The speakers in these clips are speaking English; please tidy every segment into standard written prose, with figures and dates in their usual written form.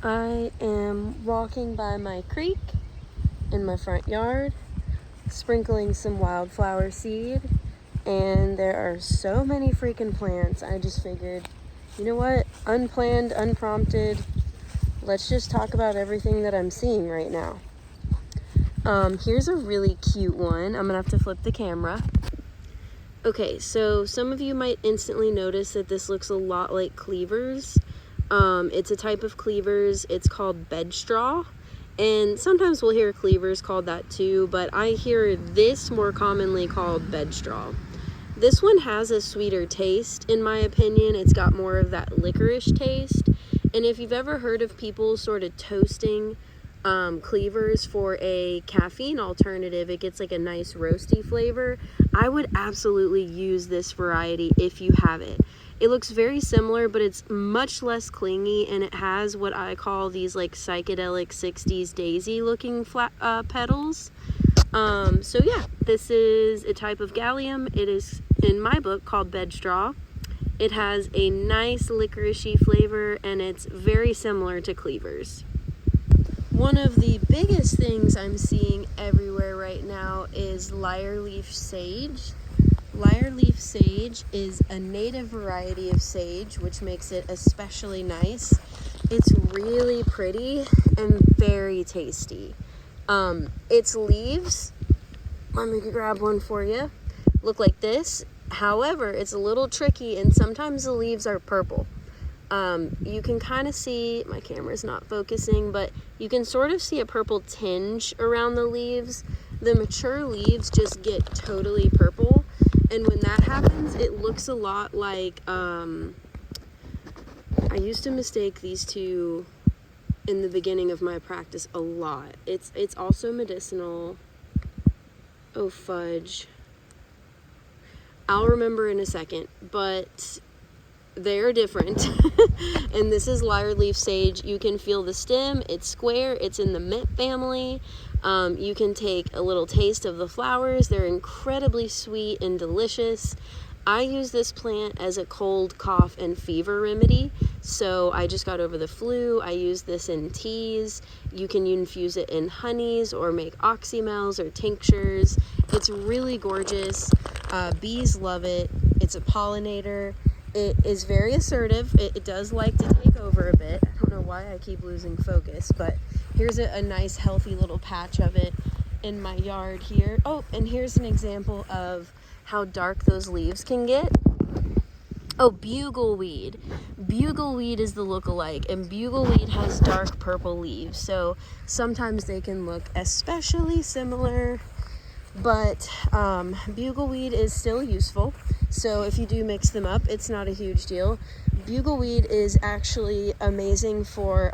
I am walking by my creek in my front yard, sprinkling some wildflower seed, and there are so many freaking plants. I just figured, you know what, unplanned, unprompted, let's just talk about everything that I'm seeing right now. Here's a really cute one. I'm gonna have to flip the camera. Okay, so some of you might instantly notice that this looks a lot like cleavers. It's a type of cleavers. It's called bedstraw, and sometimes we'll hear cleavers called that too, but I hear this more commonly called bedstraw. This one has a sweeter taste, in my opinion. It's got more of that licorice taste, and if you've ever heard of people sort of toasting cleavers for a caffeine alternative, it gets like a nice roasty flavor. I would absolutely use this variety if you have it. It looks very similar, but it's much less clingy, and it has what I call these like psychedelic 60s daisy looking petals. So yeah, this is a type of gallium. It is, in my book, called bedstraw. It has a nice licoricey flavor, and it's very similar to cleavers. One of the biggest things I'm seeing everywhere right now is lyre-leaf sage. Lyre-leaf sage is a native variety of sage, which makes it especially nice. It's really pretty and very tasty. Its leaves, let me grab one for you, look like this. However, it's a little tricky, and sometimes the leaves are purple. You can kind of see, my camera's not focusing, but you can sort of see a purple tinge around the leaves. The mature leaves just get totally purple, and when that happens, it looks a lot like, I used to mistake these two in the beginning of my practice a lot. It's also medicinal. Oh fudge. I'll remember in a second, but they are different. And this is lyre-leaf sage. You can feel the stem. It's square. It's in the mint family. You can take a little taste of the flowers. They're incredibly sweet and delicious. I use this plant as a cold, cough, and fever remedy. So I just got over the flu. I use this in teas. You can infuse it in honeys or make oxymels or tinctures. It's really gorgeous. Bees love it. It's a pollinator. It is very assertive. It does like to take over a bit. I don't know why I keep losing focus, but here's a nice healthy little patch of it in my yard here. Oh, and here's an example of how dark those leaves can get. Oh, bugleweed. Bugleweed is the look-alike, and bugleweed has dark purple leaves, so sometimes they can look especially similar, but bugleweed is still useful. So if you do mix them up, it's not a huge deal. Bugleweed is actually amazing for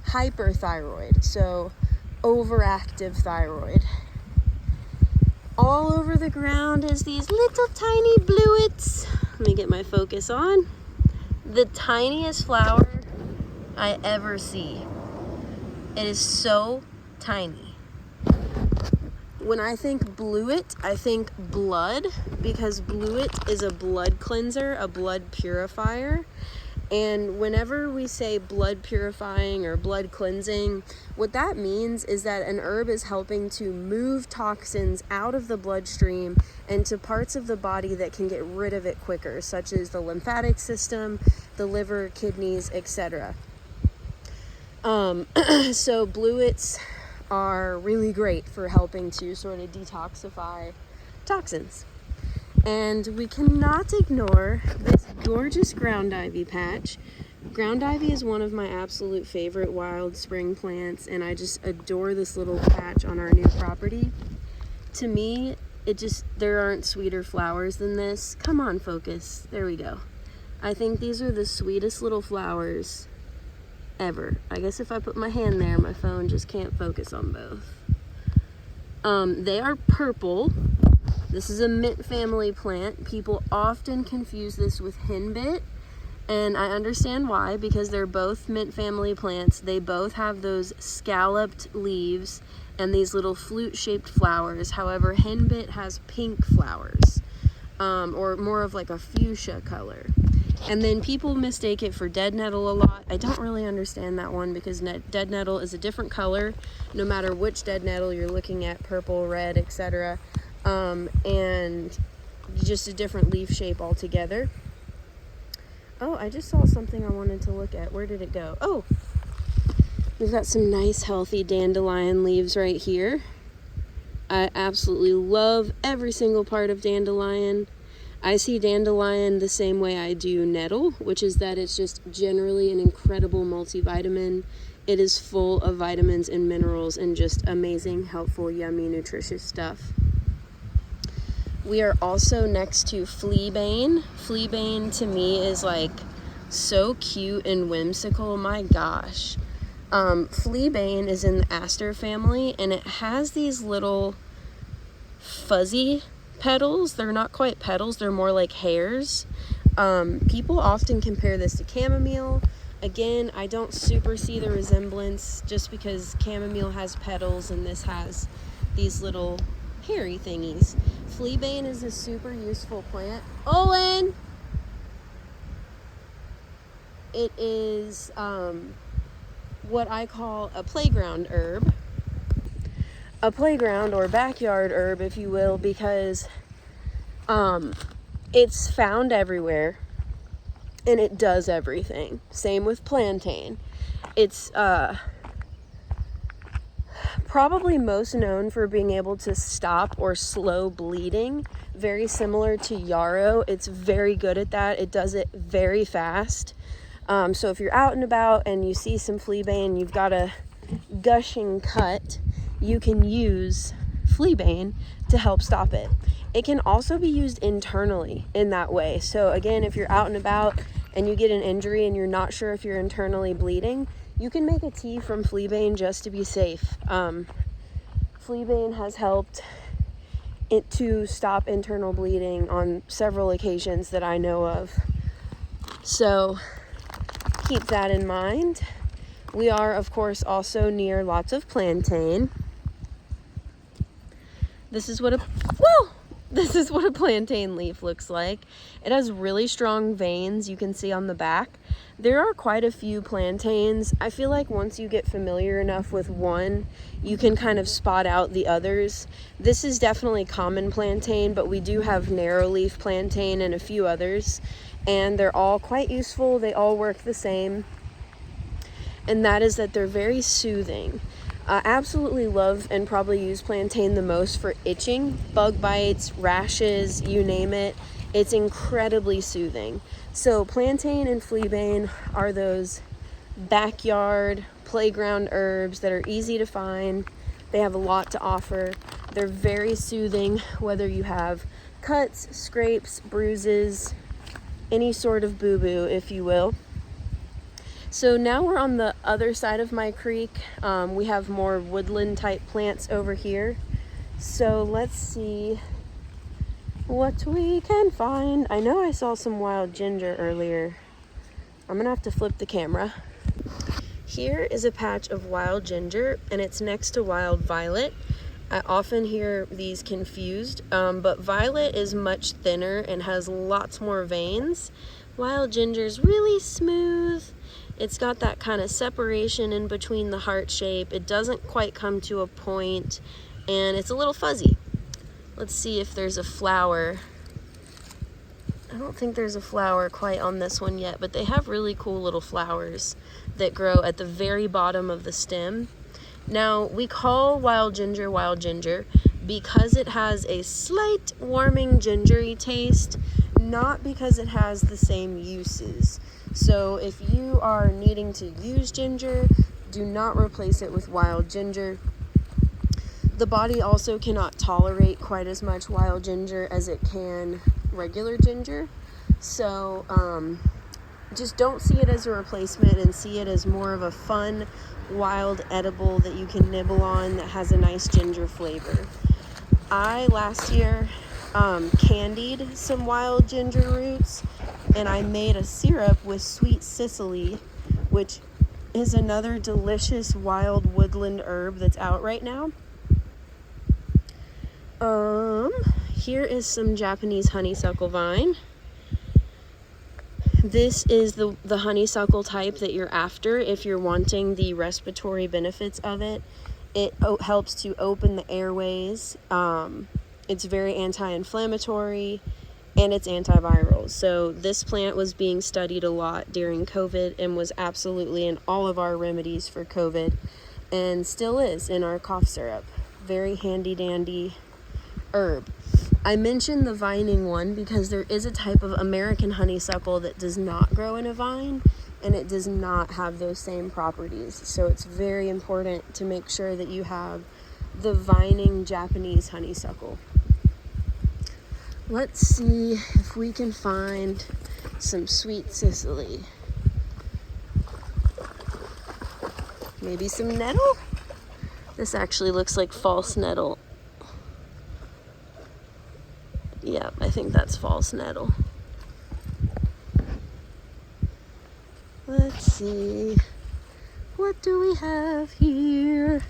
hyperthyroid, so overactive thyroid. All over the ground is these little tiny bluets. Let me get my focus on. The tiniest flower I ever see. It is so tiny. When I think bluet, I think blood, because bluet is a blood cleanser, a blood purifier. And whenever we say blood purifying or blood cleansing, what that means is that an herb is helping to move toxins out of the bloodstream and to parts of the body that can get rid of it quicker, such as the lymphatic system, the liver, kidneys, etc. So bluets are really great for helping to sort of detoxify toxins. And we cannot ignore this gorgeous ground ivy patch. Ground ivy is one of my absolute favorite wild spring plants, and I just adore this little patch on our new property. To me, there aren't sweeter flowers than this. Come on, focus. There we go. I think these are the sweetest little flowers ever. I guess if I put my hand there, my phone just can't focus on both. They are purple. This is a mint family plant. People often confuse this with henbit, and I understand why, because they're both mint family plants. They both have those scalloped leaves and these little flute-shaped flowers. However, henbit has pink flowers, or more of like a fuchsia color. And then people mistake it for dead nettle a lot. I don't really understand that one because dead nettle is a different color no matter which dead nettle you're looking at, purple, red, etc. And just a different leaf shape altogether. Oh, I just saw something I wanted to look at. Where did it go? Oh, we've got some nice healthy dandelion leaves right here. I absolutely love every single part of dandelion. I see dandelion the same way I do nettle, which is that it's just generally an incredible multivitamin. It is full of vitamins and minerals and just amazing, helpful, yummy, nutritious stuff. We are also next to fleabane. Fleabane to me is like so cute and whimsical, my gosh. Fleabane is in the aster family, and it has these little fuzzy petals. They're not quite petals, they're more like hairs. People often compare this to chamomile. Again, I don't super see the resemblance just because chamomile has petals and this has these little hairy thingies. Fleabane is a super useful plant. Olin! It is what I call a playground herb. A playground or backyard herb, if you will, because it's found everywhere and it does everything. Same with plantain. It's probably most known for being able to stop or slow bleeding, very similar to yarrow. It's very good at that. It does it very fast. So if you're out and about and you see some fleabane, you've got a gushing cut, you can use fleabane to help stop it. It can also be used internally in that way. So again, if you're out and about and you get an injury and you're not sure if you're internally bleeding, you can make a tea from fleabane just to be safe. Fleabane has helped it to stop internal bleeding on several occasions that I know of. So keep that in mind. We are, of course, also near lots of plantain. This is what a plantain leaf looks like. It has really strong veins, you can see on the back. There are quite a few plantains. I feel like once you get familiar enough with one, you can kind of spot out the others. This is definitely common plantain, but we do have narrow leaf plantain and a few others, and they're all quite useful. They all work the same, and that is that they're very soothing. I absolutely love and probably use plantain the most for itching, bug bites, rashes, you name it. It's incredibly soothing. So plantain and fleabane are those backyard playground herbs that are easy to find. They have a lot to offer. They're very soothing, whether you have cuts, scrapes, bruises, any sort of boo-boo, if you will. So now we're on the other side of my creek. We have more woodland type plants over here. So let's see what we can find. I know I saw some wild ginger earlier. I'm gonna have to flip the camera. Here is a patch of wild ginger, and it's next to wild violet. I often hear these confused, but violet is much thinner and has lots more veins. Wild ginger's really smooth. It's got that kind of separation in between the heart shape. It doesn't quite come to a point, and it's a little fuzzy. Let's see if there's a flower. I don't think there's a flower quite on this one yet, but they have really cool little flowers that grow at the very bottom of the stem. Now, we call wild ginger because it has a slight warming gingery taste, not because it has the same uses. So if you are needing to use ginger, do not replace it with wild ginger. The body also cannot tolerate quite as much wild ginger as it can regular ginger. So just don't see it as a replacement and see it as more of a fun, wild edible that you can nibble on that has a nice ginger flavor. I last year candied some wild ginger roots, and I made a syrup with sweet cicely, which is another delicious wild woodland herb that's out right now. Here is some Japanese honeysuckle vine. This is the honeysuckle type that you're after if you're wanting the respiratory benefits of it. It helps to open the airways. It's very anti-inflammatory, and it's antiviral. So this plant was being studied a lot during COVID and was absolutely in all of our remedies for COVID, and still is in our cough syrup. Very handy dandy herb. I mentioned the vining one because there is a type of American honeysuckle that does not grow in a vine, and it does not have those same properties. So it's very important to make sure that you have the vining Japanese honeysuckle. Let's see if we can find some sweet Sicily. Maybe some nettle? This actually looks like false nettle. Yeah, I think that's false nettle. Let's see. What do we have here?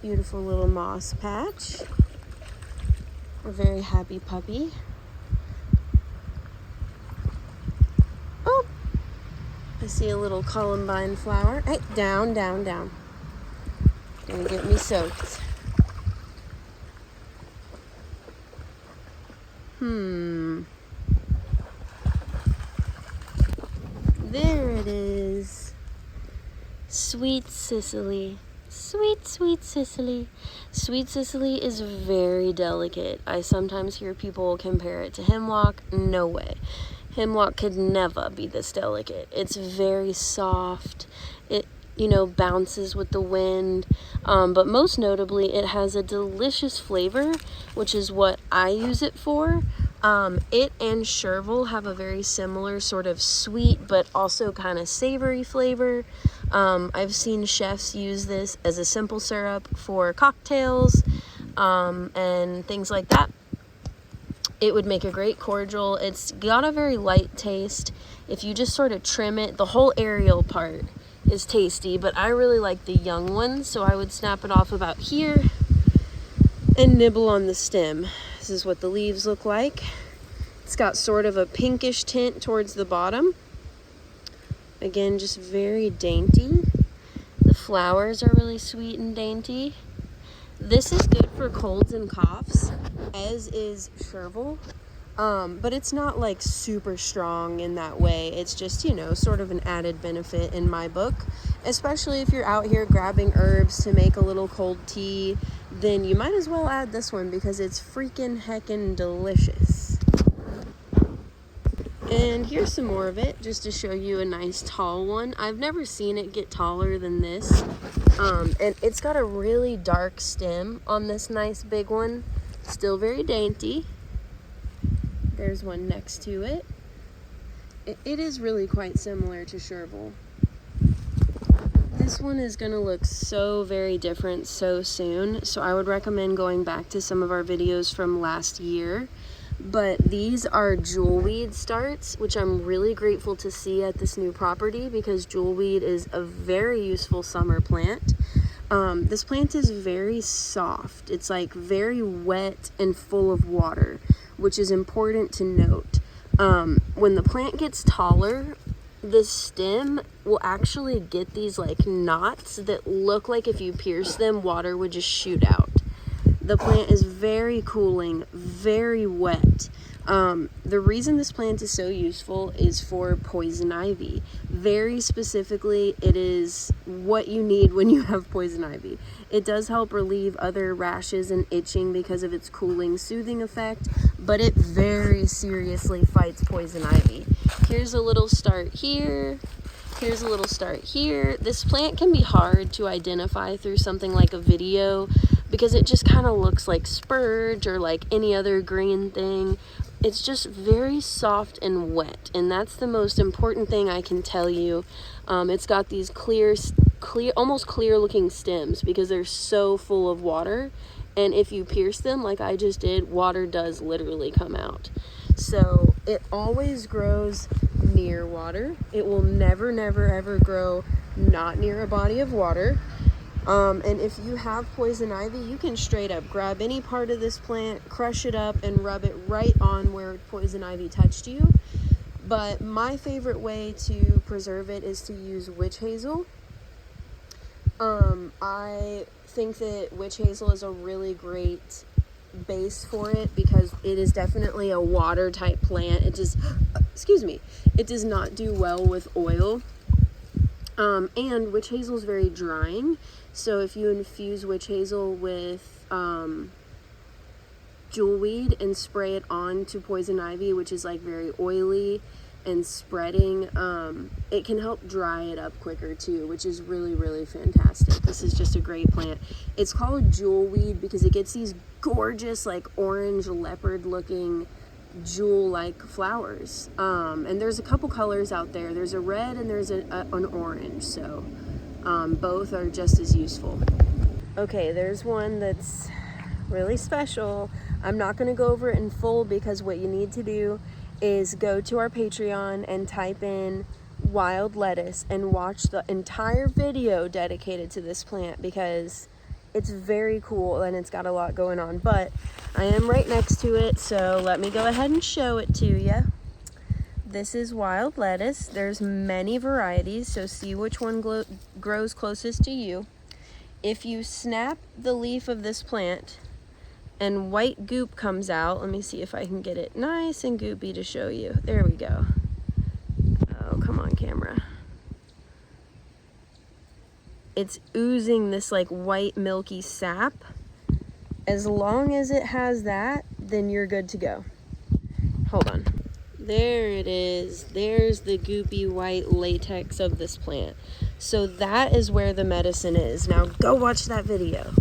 Beautiful little moss patch. A very happy puppy. Oh, I see a little columbine flower. Hey, down, down, down. Gonna get me soaked. There it is. Sweet Sicily. Sweet, sweet Sicily. Sweet Sicily is very delicate. I sometimes hear people compare it to hemlock. No way. Hemlock could never be this delicate. It's very soft. It, bounces with the wind. But most notably, it has a delicious flavor, which is what I use it for. It and chervil have a very similar sort of sweet, but also kind of savory flavor. I've seen chefs use this as a simple syrup for cocktails, and things like that. It would make a great cordial. It's got a very light taste. If you just sort of trim it, the whole aerial part is tasty, but I really like the young ones, so I would snap it off about here and nibble on the stem. This is what the leaves look like. It's got sort of a pinkish tint towards the bottom. Again, just very dainty. The flowers are really sweet and dainty. This is good for colds and coughs, as is chervil. But it's not like super strong in that way. It's just, sort of an added benefit in my book. Especially if you're out here grabbing herbs to make a little cold tea, then you might as well add this one because it's freaking heckin' delicious. And here's some more of it, just to show you a nice tall one. I've never seen it get taller than this. And it's got a really dark stem on this nice big one. Still very dainty. There's one next to it. It is really quite similar to chervil. This one is going to look so very different so soon, so I would recommend going back to some of our videos from last year. But these are jewelweed starts, which I'm really grateful to see at this new property because jewelweed is a very useful summer plant. This plant is very soft. It's like very wet and full of water, which is important to note. When the plant gets taller, the stem will actually get these like knots that look like if you pierce them, water would just shoot out. The plant is very cooling, very wet. The reason this plant is so useful is for poison ivy. Very specifically, it is what you need when you have poison ivy. It does help relieve other rashes and itching because of its cooling, soothing effect, but it very seriously fights poison ivy. Here's a little start here. Here's a little start here. This plant can be hard to identify through something like a video because it just kind of looks like spurge or like any other green thing. It's just very soft and wet, and that's the most important thing I can tell you. It's got these clear, almost clear looking stems because they're so full of water, and if you pierce them like I just did, water does literally come out. So it always grows near water. It will never, never, ever grow not near a body of water. And if you have poison ivy, you can straight up grab any part of this plant, crush it up, and rub it right on where poison ivy touched you. But my favorite way to preserve it is to use witch hazel. I think that witch hazel is a really great base for it because it is definitely a water type plant. It just, it does not do well with oil. And witch hazel is very drying. So if you infuse witch hazel with jewelweed and spray it onto poison ivy, which is like very oily and spreading, it can help dry it up quicker too, which is really, really fantastic. This is just a great plant. It's called jewelweed because it gets these gorgeous like orange leopard looking jewel like flowers, and there's a couple colors out there. There's a red and there's an orange, so both are just as useful. Okay, there's one that's really special. I'm not going to go over it in full because what you need to do is go to our Patreon and type in wild lettuce and watch the entire video dedicated to this plant because it's very cool and it's got a lot going on. But I am right next to it, so let me go ahead and show it to you. This is wild lettuce. There's many varieties, so see which one grows closest to you. If you snap the leaf of this plant and white goop comes out, let me see if I can get it nice and goopy to show you. There we go. Oh, come on, camera. It's oozing this like white milky sap. As long as it has that, then you're good to go. Hold on. There it is. There's the goopy white latex of this plant. So that is where the medicine is. Now go watch that video.